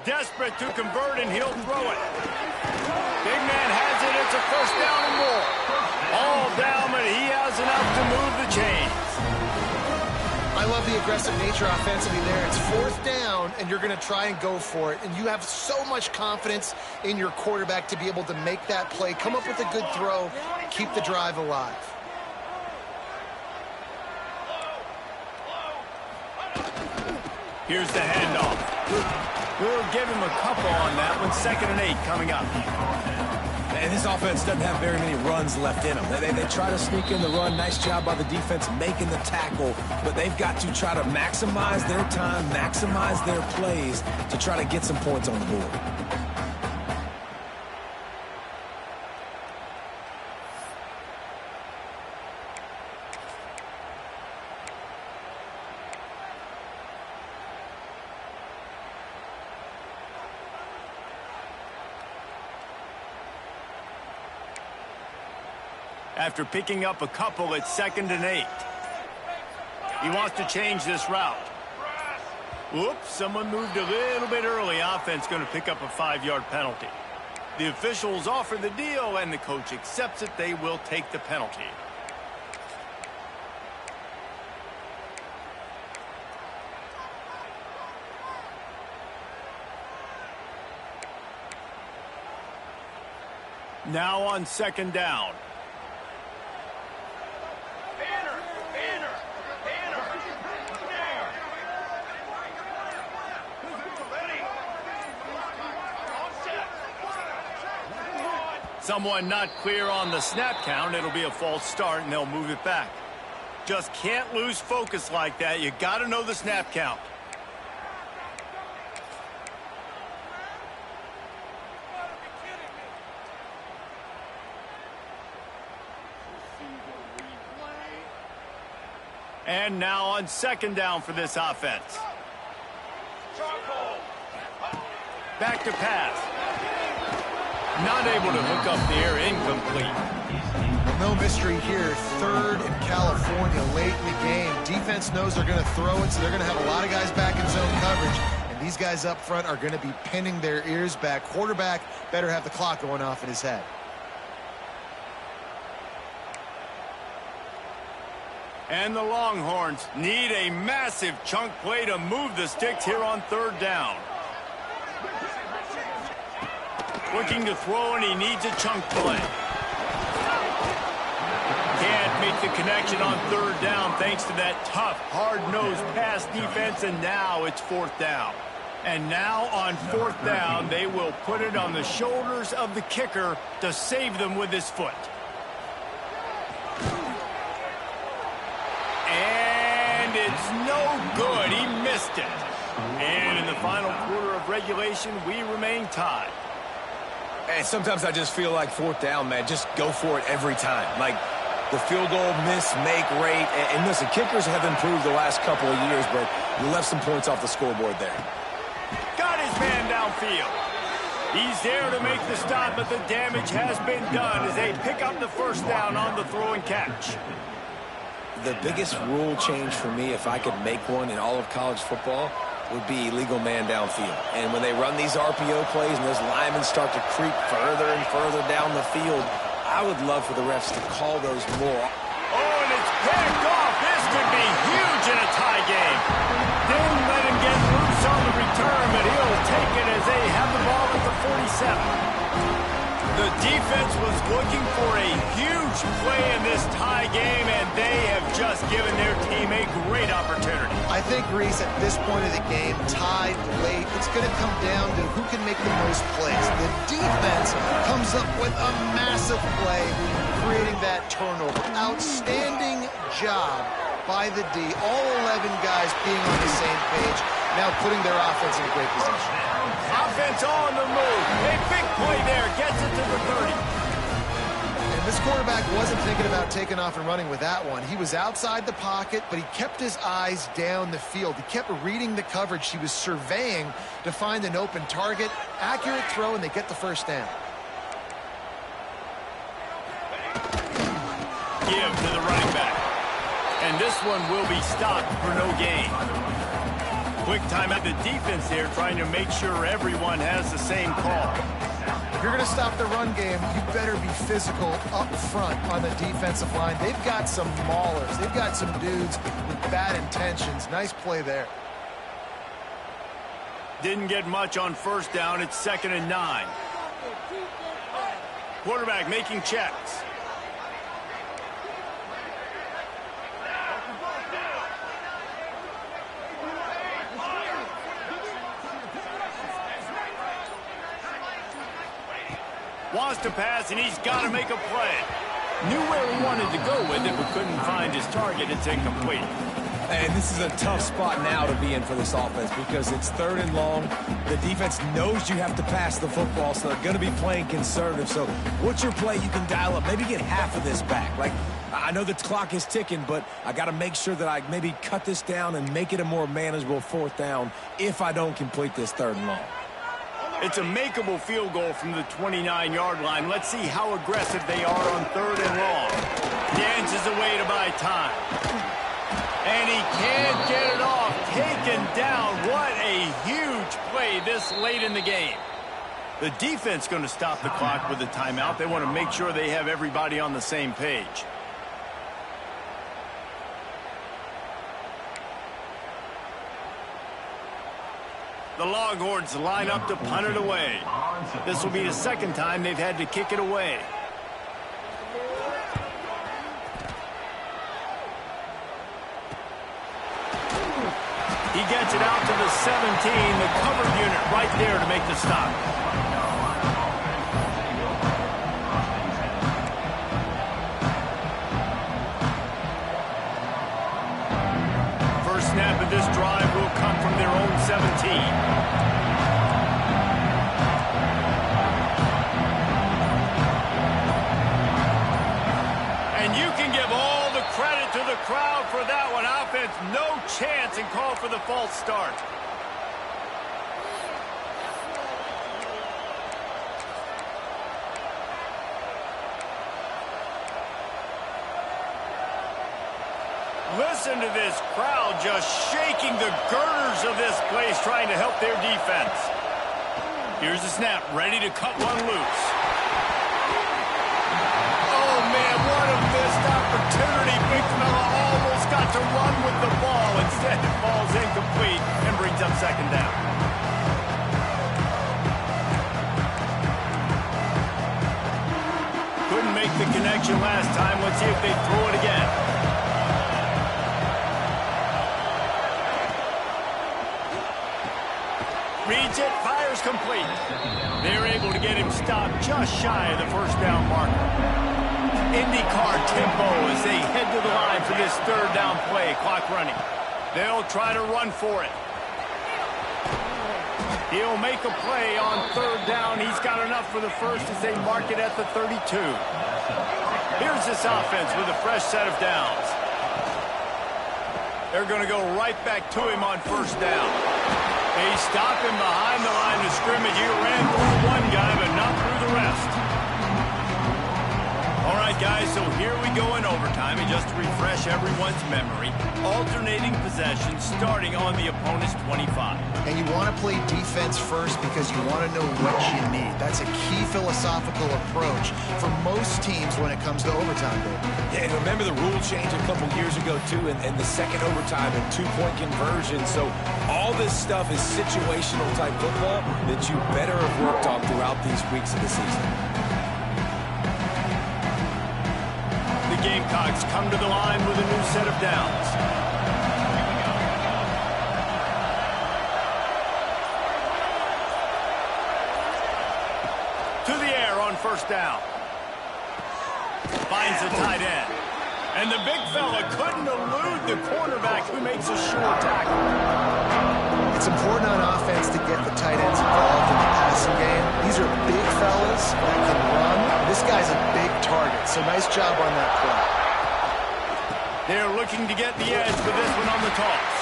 Desperate to convert, and he'll throw it. Big man has it. It's a first down and more. All down, but he has enough to move the chains. I love the aggressive nature offensively there. It's fourth down, and you're going to try and go for it. And you have so much confidence in your quarterback to be able to make that play, come up with a good throw, keep the drive alive. Here's the handoff. We'll give him a couple on that one. 2nd and 8 coming up. And this offense doesn't have very many runs left in them. They try to sneak in the run. Nice job by the defense making the tackle. But they've got to try to maximize their time, maximize their plays to try to get some points on the board. After picking up a couple, it's 2nd and 8. He wants to change this route. Whoops, someone moved a little bit early. Offense going to pick up a 5-yard penalty. The officials offer the deal, and the coach accepts it. They will take the penalty. Now on 2nd down. Someone not clear on the snap count. It'll be a false start, and they'll move it back. Just can't lose focus like that. You got to know the snap count. And now on 2nd down for this offense. Back to pass. Not able to hook up there, incomplete. No mystery here. 3rd in California late in the game. Defense knows they're going to throw it, so they're going to have a lot of guys back in zone coverage. And these guys up front are going to be pinning their ears back. Quarterback better have the clock going off in his head. And the Longhorns need a massive chunk play to move the sticks here on 3rd down. Looking to throw, and he needs a chunk play. Can't make the connection on 3rd down thanks to that tough, hard-nosed pass defense, and now it's 4th down. And now on 4th down, they will put it on the shoulders of the kicker to save them with his foot. And it's no good. He missed it. And in the final quarter of regulation, we remain tied. And sometimes I just feel like 4th down, man, just go for it every time. Like the field goal miss, make rate. And listen, kickers have improved the last couple of years, but you left some points off the scoreboard there. Got his man downfield. He's there to make the stop, but the damage has been done as they pick up the 1st down on the throw and catch. The biggest rule change for me, if I could make one in all of college football, would be illegal man downfield. And when they run these RPO plays and those linemen start to creep further and further down the field, I would love for the refs to call those more. Oh, and it's picked off. This could be huge in a tie game. Didn't let him get loose on the return, but he'll take it as they have the ball at the 47. The defense was looking for a huge play in this tie game, and they have just given their team a great opportunity. I think, Reese, at this point of the game, tied late, it's going to come down to who can make the most plays. The defense comes up with a massive play, creating that turnover. Outstanding job by the D. All 11 guys being on the same page, now putting their offense in a great position. Offense on the move. A big play there. Gets it to the 30. And This quarterback wasn't thinking about taking off and running with that one. He was outside the pocket, but he kept his eyes down the field. He kept reading the coverage. He was surveying to find an open target. Accurate throw, and they get the first down. Give to the running back. And this one will be stopped for no gain. Quick time at the defense here, trying to make sure everyone has the same call. If you're going to stop the run game, you better be physical up front on the defensive line. They've got some maulers. They've got some dudes with bad intentions. Nice play there. Didn't get much on first down. It's 2nd and 9. Quarterback making checks. Wants to pass, and he's got to make a play. Knew where he wanted to go with it, but couldn't find his target. It's incomplete. And this is a tough spot now to be in for this offense because it's 3rd and long. The defense knows you have to pass the football, so they're going to be playing conservative. So what's your play you can dial up? Maybe get half of this back. Like, I know the clock is ticking, but I got to make sure that I maybe cut this down and make it a more manageable 4th down if I don't complete this 3rd and long. It's a makeable field goal from the 29-yard line. Let's see how aggressive they are on 3rd and long. Dances away to buy time. And he can't get it off. Taken down. What a huge play this late in the game. The defense going to stop the clock with a timeout. They want to make sure they have everybody on the same page. The Longhorns line up to punt it away. This will be the 2nd time they've had to kick it away. He gets it out to the 17, the cover unit right there to make the stop. First snap of this drive will come from their own 17. And you can give all the credit to the crowd for that one. Offense, no chance, and call for the false start. Listen to this crowd just shaking the girders of this place, trying to help their defense. Here's the snap, ready to cut one loose. Oh, man, what a missed opportunity. Big fella almost got to run with the ball. Instead, it falls incomplete and brings up 2nd down. Couldn't make the connection last time. Let's see if they throw it again. Reads it, fires complete. They're able to get him stopped just shy of the 1st down marker. IndyCar tempo as they head to the line for this 3rd down play. Clock running. They'll try to run for it. He'll make a play on 3rd down. He's got enough for the first as they mark it at the 32. Here's this offense with a fresh set of downs. They're going to go right back to him on 1st down. They stop him behind the line of scrimmage. He ran through one guy, but not through the rest. All right, guys, so here we go in overtime. And just to refresh everyone's memory, alternating possessions starting on the opponent's 25. And you want to play defense first because you want to know what you need. That's a key philosophical approach for most teams when it comes to overtime, Dave. Yeah, and remember the rule change a couple years ago, too, and the 2nd overtime and 2-point conversion. So all this stuff is situational type football that you better have worked on throughout these weeks of the season. The Gamecocks come to the line with a new set of downs. To the air on 1st down. Finds the tight end. And the big fella couldn't elude the cornerback who makes a sure tackle. It's important on offense to get the tight ends involved in the passing game. These are big fellas that can run This guy's a big target, so nice job on that play. They're looking to get the edge for this one on the toss.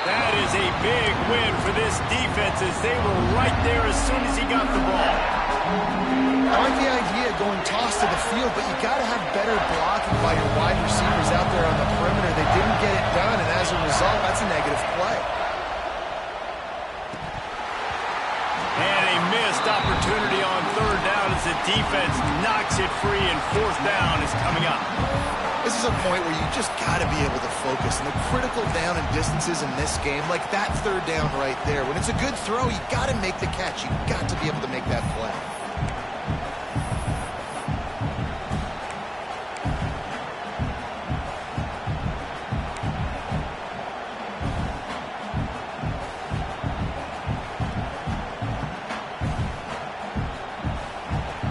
That is a big win for this defense as they were right there as soon as he got the ball. I like the idea of going toss to the field, but you got to have better blocking by your wide receivers out there on the perimeter. They didn't get it done, and as a result, that's a negative play. And a missed opportunity on third down as the defense knocks it free, and fourth down is coming up. This is a point where you just got to be able to focus. And the critical down and distances in this game, like that third down right there, when it's a good throw, you got to make the catch. You got to be able to make that play.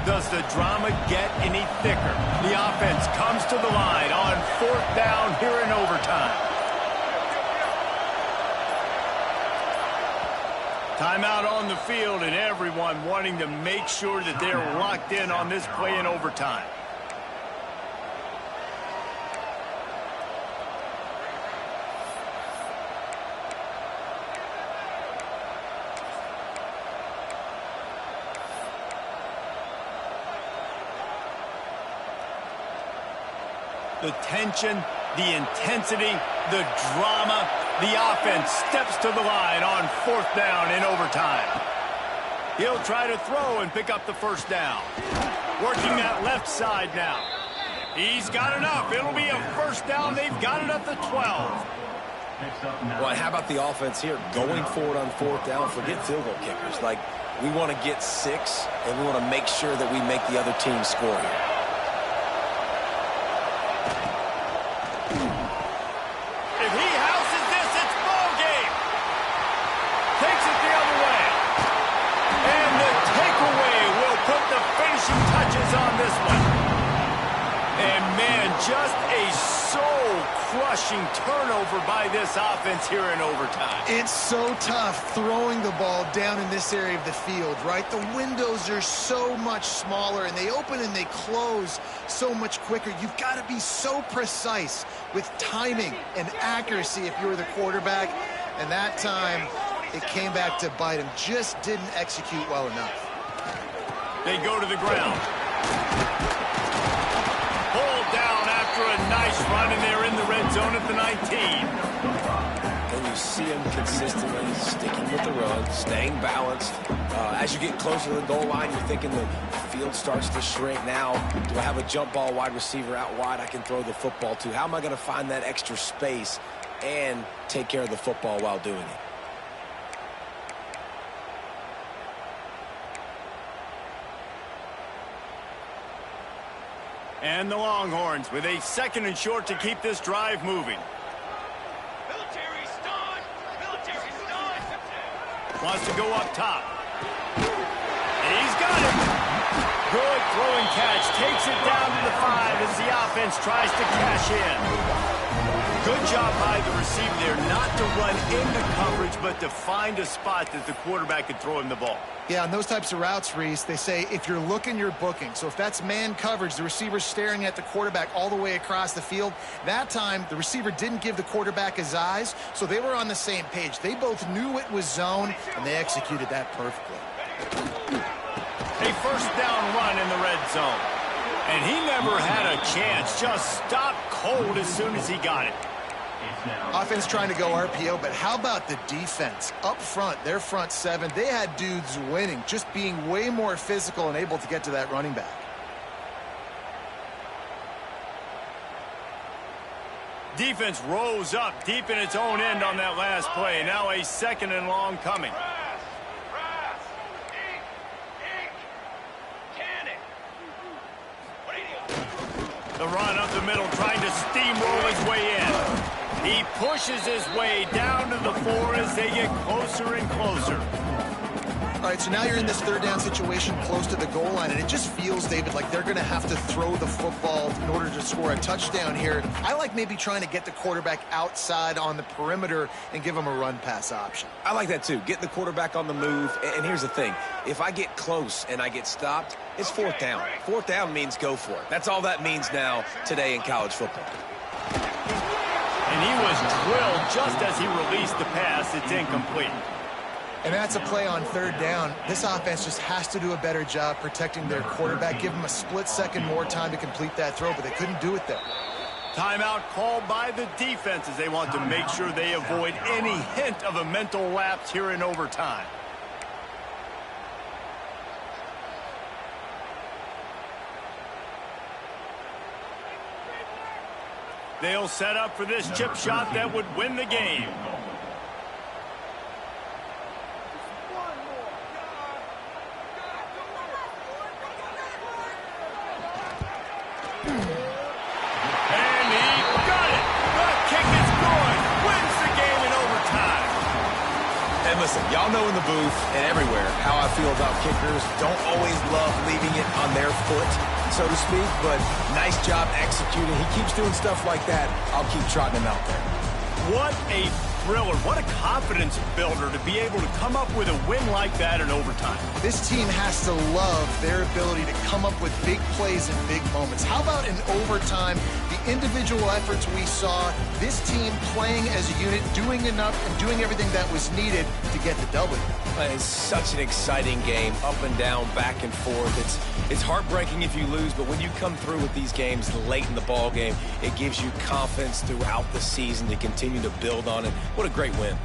Does the drama get any thicker? The offense comes to the line on fourth down here in overtime. Timeout on the field, and everyone wanting to make sure that they're locked in on this play in overtime. The tension, the intensity, the drama, the offense steps to the line on fourth down in overtime. He'll try to throw and pick up the first down. Working that left side now. He's got enough. It'll be a first down. They've got it at the 12. Well, how about the offense here? Going forward on fourth down, forget field goal kickers. Like, we want to get 6, and we want to make sure that we make the other team score here. On this one. And man, just a soul-crushing turnover by this offense here in overtime. It's so tough throwing the ball down in this area of the field, right? The windows are so much smaller, and they open and they close so much quicker. You've got to be so precise with timing and accuracy if you're the quarterback. And that time, it came back to bite him. Just didn't execute well enough. They go to the ground. Pulled down after a nice run, and they're in the red zone at the 19. And you see him consistently sticking with the run, staying balanced. As you get closer to the goal line, you're thinking the field starts to shrink. Now, do I have a jump ball wide receiver out wide I can throw the football to? How am I going to find that extra space and take care of the football while doing it? And the Longhorns with a second and short to keep this drive moving. Military stun! Military stun! Wants to go up top. He's got it. Good throwing catch. Takes it down to the 5 as the offense tries to cash in. Good job by the receiver there not to run into coverage, but to find a spot that the quarterback could throw him the ball. Yeah, on those types of routes, Reese, they say if you're looking, you're booking. So if that's man coverage, the receiver's staring at the quarterback all the way across the field. That time, the receiver didn't give the quarterback his eyes, so they were on the same page. They both knew it was zone, and they executed that perfectly. A first down run in the red zone. And he never had a chance. Just stopped cold as soon as he got it. Offense trying to go RPO, but how about the defense? Up front, their front 7, they had dudes winning, just being way more physical and able to get to that running back. Defense rose up deep in its own end on that last play. Now a second and long coming. The run up the middle, trying to steamroll his way in. He pushes his way down to the 4 as they get closer and closer. All right, so now you're in this third down situation close to the goal line, and it just feels, David, like they're going to have to throw the football in order to score a touchdown here. I like maybe trying to get the quarterback outside on the perimeter and give him a run-pass option. I like that too, getting the quarterback on the move. And here's the thing, if I get close and I get stopped, it's fourth down. Fourth down means go for it. That's all that means now today in college football. And he was drilled just as he released the pass. It's incomplete. And that's a play on third down. This offense just has to do a better job protecting their quarterback. Give him a split second more time to complete that throw, but they couldn't do it there. Timeout called by the defense as they want to make sure they avoid any hint of a mental lapse here in overtime. They'll set up for this chip shot that would win the game. And he got it. The kick is good. Wins the game in overtime. And listen, y'all know in the booth and everywhere how I feel about kickers. Don't always love leaving it on their foot, so to speak, but nice job executing. He keeps doing stuff like that. I'll keep trotting him out there. What a thriller. What a confidence builder to be able to come up with a win like that in overtime. This team has to love their ability to come up with big plays in big moments. How about in overtime, the individual efforts we saw, this team playing as a unit, doing enough and doing everything that was needed to get the W. It's such an exciting game, up and down, back and forth. It's heartbreaking if you lose, but when you come through with these games late in the ball game, it gives you confidence throughout the season to continue to build on it. What a great win.